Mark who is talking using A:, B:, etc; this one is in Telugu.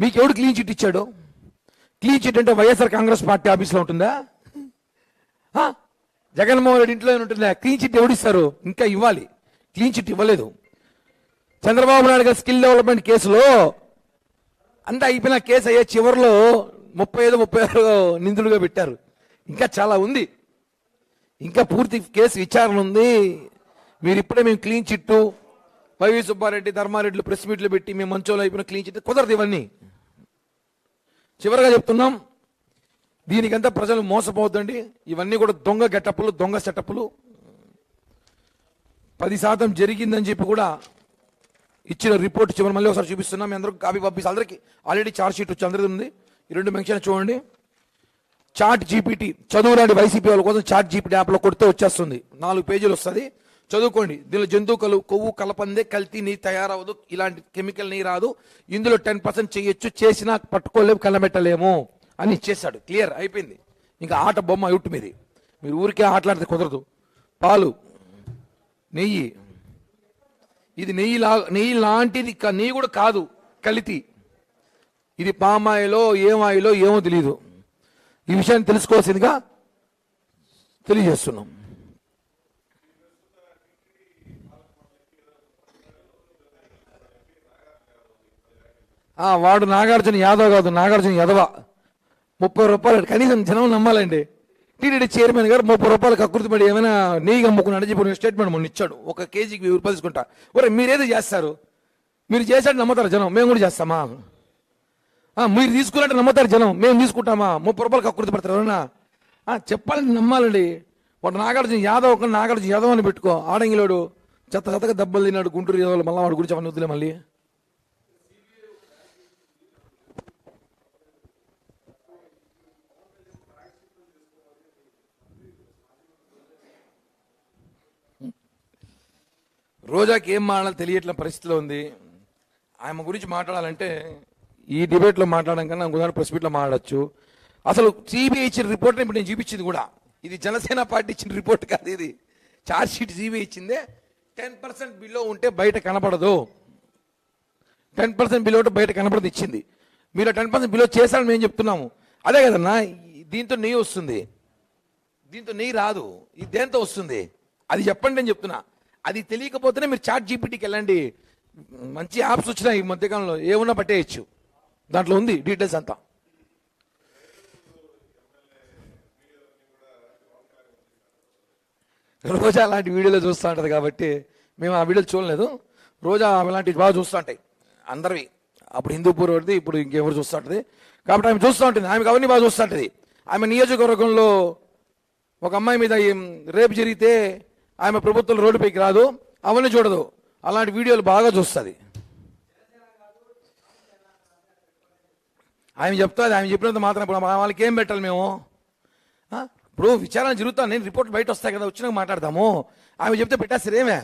A: మీకు ఎవడు క్లీన్ చిట్ ఇచ్చాడు? క్లీన్ చిట్ అంటే వైఎస్ఆర్ కాంగ్రెస్ పార్టీ ఆఫీస్లో ఉంటుందా? జగన్మోహన్ రెడ్డి ఇంట్లో ఉంటుందా? క్లీన్ చిట్ ఎవడిస్తారు? ఇంకా ఇవ్వాలి, క్లీన్ చిట్ ఇవ్వలేదు. చంద్రబాబు నాయుడు గారి స్కిల్ డెవలప్మెంట్ కేసులో అంతా అయిపోయిన కేసు అయ్యే చివరిలో 35-36 నిందులుగా పెట్టారు. ఇంకా చాలా ఉంది, ఇంకా పూర్తి కేసు విచారణ ఉంది. మీరు ఇప్పుడే మేము క్లీన్ చిట్టు వైవి సుబ్బారెడ్డి ధర్మారెడ్డిలు ప్రెస్ మీట్లు పెట్టి మేము మంచోళ్ళు అయిపోయిన క్లీన్ చిట్ కుదరదు. ఇవన్నీ చివరిగా చెప్తున్నాం, దీనికంతా ప్రజలు మోసపోవద్దండి. ఇవన్నీ కూడా దొంగ గెటప్పులు, దొంగ సెటప్పులు. 10% జరిగిందని చెప్పి కూడా ఇచ్చిన రిపోర్ట్ చివరి మళ్ళీ ఒకసారి చూపిస్తున్నాం. మీ అందరూ కాపీ పంపిస్తే అందరికీ ఆల్రెడీ ఛార్జ్ షీట్ వచ్చి అందరిది ఉంది. ఈ 2 మెన్షన్ చూడండి. చాట్ జీపీటీ చదువురాని వైసీపీ వాళ్ళ కోసం చాట్ జీపీటీ యాప్లో కొడితే వచ్చేస్తుంది, 4 పేజీలు వస్తుంది, చదువుకోండి. దీనిలో జంతువు కొవ్వు కలపందే, కల్తీ నీ తయారవదు, ఇలాంటి కెమికల్ నీ రాదు, ఇందులో 10% చేయొచ్చు, చేసినా పట్టుకోలేము, కళ్ళబెట్టలేము అని ఇచ్చేసాడు. క్లియర్ అయిపోయింది. ఇంకా ఆట బొమ్మ యూట్ మీది. మీరు ఊరికే ఆటలాడితే కుదరదు. పాలు, నెయ్యి, ఇది నెయ్యి లాంటిది, నెయ్యి కూడా కాదు, కలితి. ఇది పామాయిలో ఏమాయిలో ఏమో తెలియదు. ఈ విషయాన్ని తెలుసుకోవాల్సిందిగా తెలియజేస్తున్నాం. వాడు నాగార్జున యాదవ్ కాదు, నాగార్జున యాదవ. 30 రూపాయలు కనీసం జనం నమ్మాలండి. టీటీడీ చైర్మన్ గారు 30 రూపాయలకు అకృతిపడి ఏమైనా నెయ్యి అమ్ముకున్నాడని చెప్పి స్టేట్మెంట్ మొన్న ఇచ్చాడు. 1 కేజీకి 1000 రూపాయలు తీసుకుంటా. ఒరే మీరేదో చేస్తారు, మీరు చేశాడు నమ్ముతారు జనం, మేము కూడా చేస్తామా? మీరు తీసుకున్నట్టు నమ్ముతారు జనం, మేము తీసుకుంటామా? 30 రూపాయలకు అకృతి పడతారు ఎవరన్నా? చెప్పాలని నమ్మాలండి. వాడు నాగార్జున యాదవ్, ఒక నాగార్జున యాదవ్ అని పెట్టుకో. ఆడంగిలోడు చెత్తగా దెబ్బలు తిన్నాడు గుంటూరు యాదవ్. మళ్ళీ వాడి గురించి అవన్నీ వద్దులే. మళ్ళీ రోజాకి ఏం మాట్లాడాలో తెలియట్ల పరిస్థితిలో ఉంది. ఆమె గురించి మాట్లాడాలంటే ఈ డిబేట్లో మాట్లాడడం కన్నా ఉదాహరణ ప్రెస్ మీట్లో మాట్లాడచ్చు. అసలు సిబిఐ ఇచ్చిన రిపోర్ట్ని ఇప్పుడు నేను చూపించింది కూడా ఇది జనసేన పార్టీ ఇచ్చిన రిపోర్ట్ కాదు. ఇది ఛార్జ్ షీట్ సిబిఐ ఇచ్చిందే. 10% బిలో ఉంటే బయట కనపడదు, 10% బిలో ఉంటే బయట కనపడదు ఇచ్చింది. మీరు 10% బిలో చేశారని మేము చెప్తున్నాము. అదే కదన్నా, దీంతో నెయ్యి వస్తుంది, దీంతో నెయ్యి రాదు. ఇది దేంతో వస్తుంది అది చెప్పండి నేను చెప్తున్నా. అది తెలియకపోతేనే మీరు చాట్ జీపీటీకి వెళ్ళండి. మంచి యాప్స్ వచ్చినాయి ఈ మధ్యకాలంలో, ఏమన్నా పట్టేయచ్చు, దాంట్లో ఉంది డీటెయిల్స్ అంతా. రోజా అలాంటి వీడియోలో చూస్తూ ఉంటుంది కాబట్టి మేము ఆ వీడియోలు చూడలేదు. రోజా అలాంటివి బాగా చూస్తూ ఉంటాయి అందరివి. అప్పుడు హిందూపూర్ వాడిది, ఇప్పుడు ఇంకెవరు చూస్తూ ఉంటుంది కాబట్టి ఆమె చూస్తూ ఉంటుంది. ఆమెకు అవన్నీ బాగా చూస్తూ ఉంటుంది. ఆమె నియోజకవర్గంలో ఒక అమ్మాయి మీద రేపు జరిగితే ఆమె ప్రభుత్వం రోడ్డుపైకి రాదు, అవన్నీ చూడదు. అలాంటి వీడియోలు బాగా చూస్తుంది. ఆమె చెప్తుంది, ఆమె చెప్పినంత మాత్రం ఇప్పుడు వాళ్ళకి ఏం పెట్టాలి మేము? ఇప్పుడు విచారణ జరుగుతాను, నేను రిపోర్ట్ బయట వస్తాయి కదా, వచ్చినాక మాట్లాడతాము. ఆమె చెప్తే పెట్టేస్తారు ఏమే?